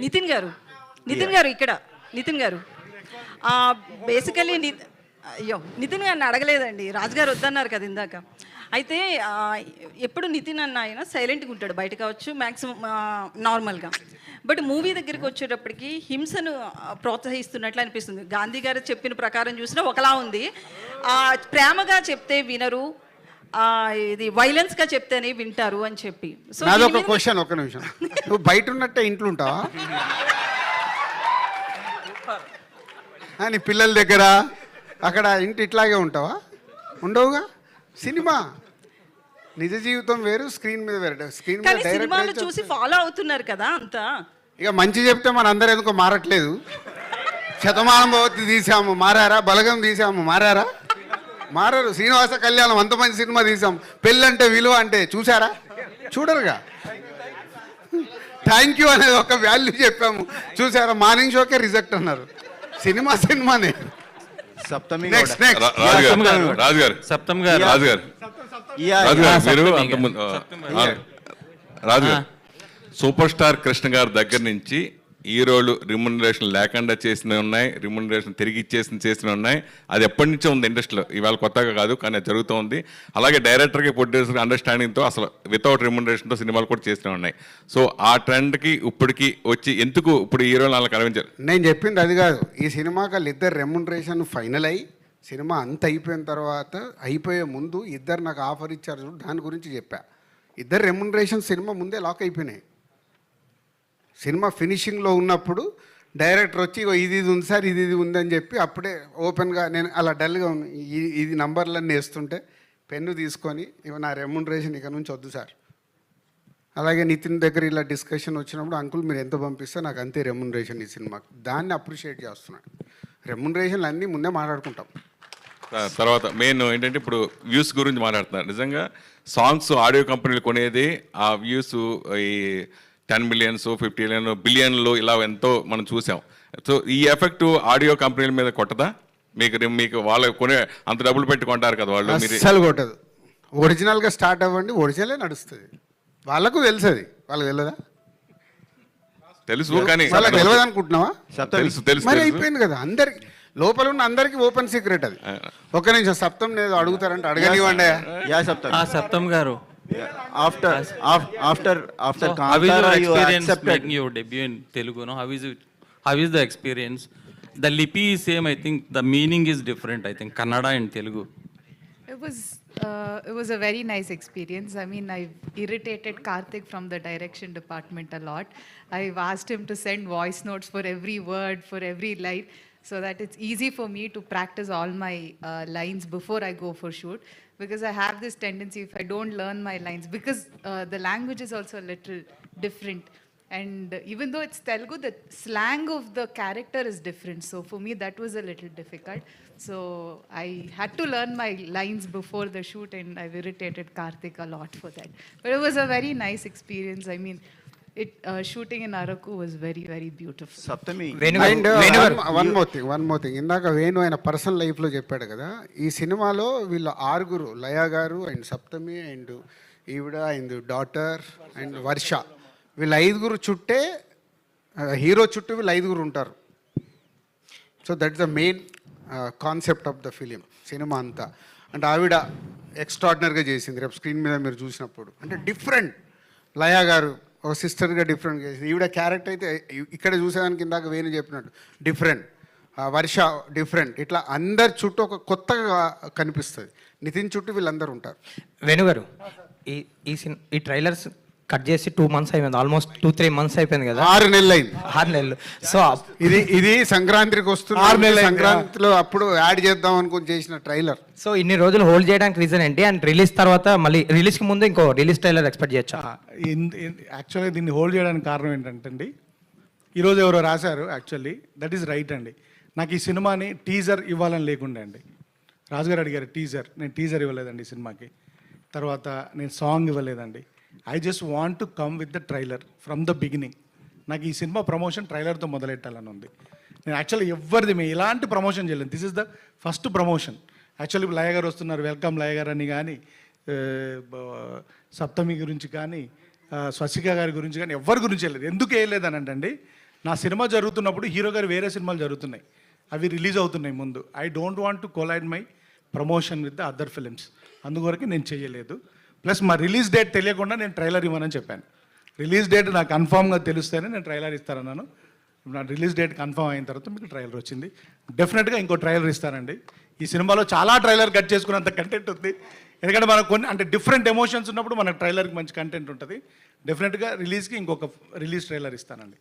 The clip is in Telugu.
నితిన్ గారు, నితిన్ గారు ఇక్కడ, నితిన్ గారు బేసికలీ అయ్యో నితిన్ గారిని అడగలేదండి, రాజుగారు వద్దన్నారు కదా ఇందాక. అయితే ఎప్పుడు నితిన్ అన్న ఆయన సైలెంట్గా ఉంటాడు, బయట కావచ్చు మ్యాక్సిమం నార్మల్గా. బట్ మూవీ దగ్గరికి వచ్చేటప్పటికి హింసను ప్రోత్సహిస్తున్నట్లు అనిపిస్తుంది. గాంధీ గారు చెప్పిన ప్రకారం చూసినా ఒకలా ఉంది. ప్రేమగా చెప్తే వినరు, ఇది వైలెన్స్గా చెప్తేనే వింటారు అని చెప్పి. సో నాదొక క్వశ్చన్, ఒక నిమిషం. నువ్వు బయట ఉన్నట్టే ఇంట్లో ఉంటావా? నీ పిల్లల దగ్గర అక్కడ ఇంటి ఇట్లాగే ఉంటావా? ఉండవుగా. సినిమా నిజ జీవితం వేరు, స్క్రీన్ మీద వేరు. స్క్రీన్ మీద సినిమాలు చూసి ఫాలో అవుతున్నారు కదా అంతా. ఇక మంచి చెప్తే మన అందరూ ఎందుకో మారట్లేదు. శతమానం భవతి తీసాము, మారారా? బలగం తీసాము, మారారా? మారరు. శ్రీనివాస కళ్యాణం అంత మంచి సినిమా తీసాం, పెళ్ళంటే విలువ అంటే చూసారా? చూడరుగా. థ్యాంక్ యూ అనేది ఒక వాల్యూ చెప్పాము, చూసారా? మార్నింగ్ షోకే రిజెక్ట్ అన్నారు. సినిమా సినిమానే. సప్తమి రాజుగారు సూపర్ స్టార్ కృష్ణ గారి దగ్గర నుంచి హీరోలు రిమ్యునరేషన్ లేకుండా చేసినవి ఉన్నాయి, రిమ్యునరేషన్ తిరిగి చేసినవి ఉన్నాయి. అది ఎప్పటి నుంచో ఉంది ఇండస్ట్రీలో, ఇవాళ కొత్తగా కాదు, కానీ అది జరుగుతూ ఉంది. అలాగే డైరెక్టర్కి ప్రొడ్యూసర్కి అండర్స్టాండింగ్తో అసలు వితౌట్ రిమ్యునరేషన్తో సినిమాలు కూడా చేసినవి ఉన్నాయి. సో ఆ ట్రెండ్కి ఇప్పటికి వచ్చి ఎందుకు ఇప్పుడు హీరోలు అలా కనిపించారు? నేను చెప్పింది అది కాదు. ఈ సినిమాకి వాళ్ళిద్దరు రెమ్యునరేషన్ ఫైనల్ అయ్యి సినిమా అంత అయిపోయిన తర్వాత, అయిపోయే ముందు ఇద్దరు నాకు ఆఫర్ ఇచ్చారు చూడు, దాని గురించి చెప్పా. ఇద్దరు రెమ్యునరేషన్ సినిమా ముందే లాక్ అయిపోయినాయి. సినిమా ఫినిషింగ్లో ఉన్నప్పుడు డైరెక్టర్ వచ్చి ఇది ఉంది సార్, ఇది ఉందని చెప్పి అప్పుడే ఓపెన్గా, నేను అలా డల్గా ఇది నంబర్లన్నీ వేస్తుంటే పెన్ను తీసుకొని ఇవి నా రెమ్యునరేషన్ ఇక నుంచి వద్దు సార్. అలాగే నితిన్ దగ్గర ఇలా డిస్కషన్ వచ్చినప్పుడు, అంకుల్ మీరు ఎంత పంపిస్తే నాకు అంతే రెమ్యునరేషన్ ఈ సినిమాకి. దాన్ని అప్రిషియేట్ చేస్తున్నాను. రెమ్యునరేషన్లు అన్నీ ముందే మాట్లాడుకుంటాం. తర్వాత మెయిన్ ఏంటంటే ఇప్పుడు వ్యూస్ గురించి మాట్లాడుతున్నారు. నిజంగా సాంగ్స్ ఆడియో కంపెనీలు కొనేది ఆ వ్యూస్ ఈ 10 మిలియన్స్ 50 బిలియన్లు ఇలా ఎంతో మనం చూసాం. సో ఈ ఎఫెక్ట్ ఆడియో కంపెనీల మీద కొట్టదా? మీకు వాళ్ళు కొనే అంత డబ్బులు పెట్టి కొంటారు కదా వాళ్ళు. అసలు కొట్టదు. ఒరిజినల్గా స్టార్ట్ అవ్వండి, ఒరిజినలే నడుస్తుంది. వాళ్ళకు తెలుసు, అది వాళ్ళకి తెలియదా? తెలుసు, కానీ వాళ్ళకి తెలియదు అనుకుంటున్నావా? తెలుసు మరి అయిపోయింది కదా. అందరికి లోపల ఉన్న అందరికి ఓపెన్ సీక్రెట్ అది. ఒక నిమిషం, సప్తం నేను అడుగుతారంటే అడగనివ్వండి. సప్తం గారు, after how is your experience making your debut in Telugu? No, how is the experience? The lipi is same, I think the meaning is different, I think Kannada and Telugu. It was a very nice experience. I mean, I've irritated Karthik from the direction department a lot. I've asked him to send voice notes for every word, for every line, so that it's easy for me to practice all my lines before I go for shoot. Because I have this tendency, if I don't learn my lines, because the language is also a little different. And even though it's Telugu, the slang of the character is different. So for me, that was a little difficult. So I had to learn my lines before the shoot, and I've irritated Karthik a lot for that. But it was a very nice experience. I mean, shooting in Araku was very, very beautiful. Saptami, one more thing. ఇందాక వేణు ఆయన పర్సనల్ లైఫ్లో చెప్పాడు కదా, ఈ సినిమాలో వీళ్ళు 6, లయ గారు అండ్ సప్తమి అండ్ ఈవిడ అండ్ డాటర్ అండ్ వర్ష, వీళ్ళు 5 చుట్టే, హీరో చుట్టూ వీళ్ళు 5 ఉంటారు. So that's the main concept of the film, cinema అంతా. అంటే ఆవిడ ఎక్స్ట్రాడినరీగా చేసింది. రేపు స్క్రీన్ మీద మీరు చూసినప్పుడు అంటే డిఫరెంట్. లయ గారు ఒక సిస్టర్గా డిఫరెంట్గా చేసింది. ఈవిడ క్యారెక్టర్ అయితే ఇక్కడ చూసేదానికి ఇందాక వేణు చెప్పినట్టు డిఫరెంట్, వర్ష డిఫరెంట్. ఇట్లా అందరి చుట్టూ ఒక కొత్తగా కనిపిస్తుంది. నితిన్ చుట్టూ వీళ్ళందరూ ఉంటారు. వేణుగారు, ఈ ట్రైలర్స్ కట్ చేసి 2 months అయిపోయింది, ఆల్మోస్ట్ 2-3 months అయిపోయింది కదా. 6 నెలలు అయింది. 6 నెలలు. సో ఇది సంక్రాంతికి వస్తుంది. 6 నెలలు సంక్రాంతిలో అప్పుడు యాడ్ చేద్దాం అనుకుని చేసిన ట్రైలర్. సో ఇన్ని రోజులు హోల్డ్ చేయడానికి రీజన్ ఏంటి? అండ్ రిలీజ్ తర్వాత మళ్ళీ రిలీజ్కి ముందు ఇంకో రిలీజ్ ట్రైలర్ ఎక్స్పెక్ట్ చేయొచ్చా? యాక్చువల్గా దీన్ని హోల్డ్ చేయడానికి కారణం ఏంటంటే అండి, ఈరోజు ఎవరో రాశారు, యాక్చువల్లీ దట్ ఈస్ రైట్ అండి. నాకు ఈ సినిమాని టీజర్ ఇవ్వాలని లేకుండే అండి. రాజుగారు అడిగారు టీజర్, నేను టీజర్ ఇవ్వలేదండి ఈ సినిమాకి. తర్వాత నేను సాంగ్ ఇవ్వలేదండి. I just want to come with the trailer from the beginning. నాకు ఈ సినిమా ప్రమోషన్ ట్రైలర్తో మొదలెట్టాలని ఉంది. నేను యాక్చువల్లీ ఎవరిది ఎలాంటి ప్రమోషన్ చేయలేదు. This is the first promotion. Actually Laya గారు వస్తున్నారు, వెల్కమ్ లయ గారు అని కానీ, సప్తమి గురించి కానీ, స్వసిక గారి గురించి కానీ ఎవరి గురించి వెళ్ళలేదు. ఎందుకు వేయలేదని అంటే నా సినిమా జరుగుతున్నప్పుడు హీరో గారు వేరే సినిమాలు జరుగుతున్నాయి, అవి రిలీజ్ అవుతున్నాయి ముందు. I don't want to collide my promotion with the other films, అందువరకు నేను చేయలేదు. ప్లస్ మా రిలీజ్ డేట్ తెలియకుండా నేను ట్రైలర్ ఇవ్వనని చెప్పాను. రిలీజ్ డేట్ నాకు కన్ఫామ్గా తెలిస్తేనే నేను ట్రైలర్ ఇస్తానన్నాను. నా రిలీజ్ డేట్ కన్ఫర్మ్ అయిన తర్వాత మీకు ట్రైలర్ వచ్చింది. డెఫినెట్గా ఇంకో ట్రైలర్ ఇస్తానండి. ఈ సినిమాలో చాలా ట్రైలర్ కట్ చేసుకున్నంత కంటెంట్ ఉంది. ఎందుకంటే మనకు కొన్ని అంటే డిఫరెంట్ ఎమోషన్స్ ఉన్నప్పుడు మనకు ట్రైలర్కి మంచి కంటెంట్ ఉంటుంది. డెఫినెట్గా రిలీజ్కి ఇంకొక రిలీజ్ ట్రైలర్ ఇస్తానండి.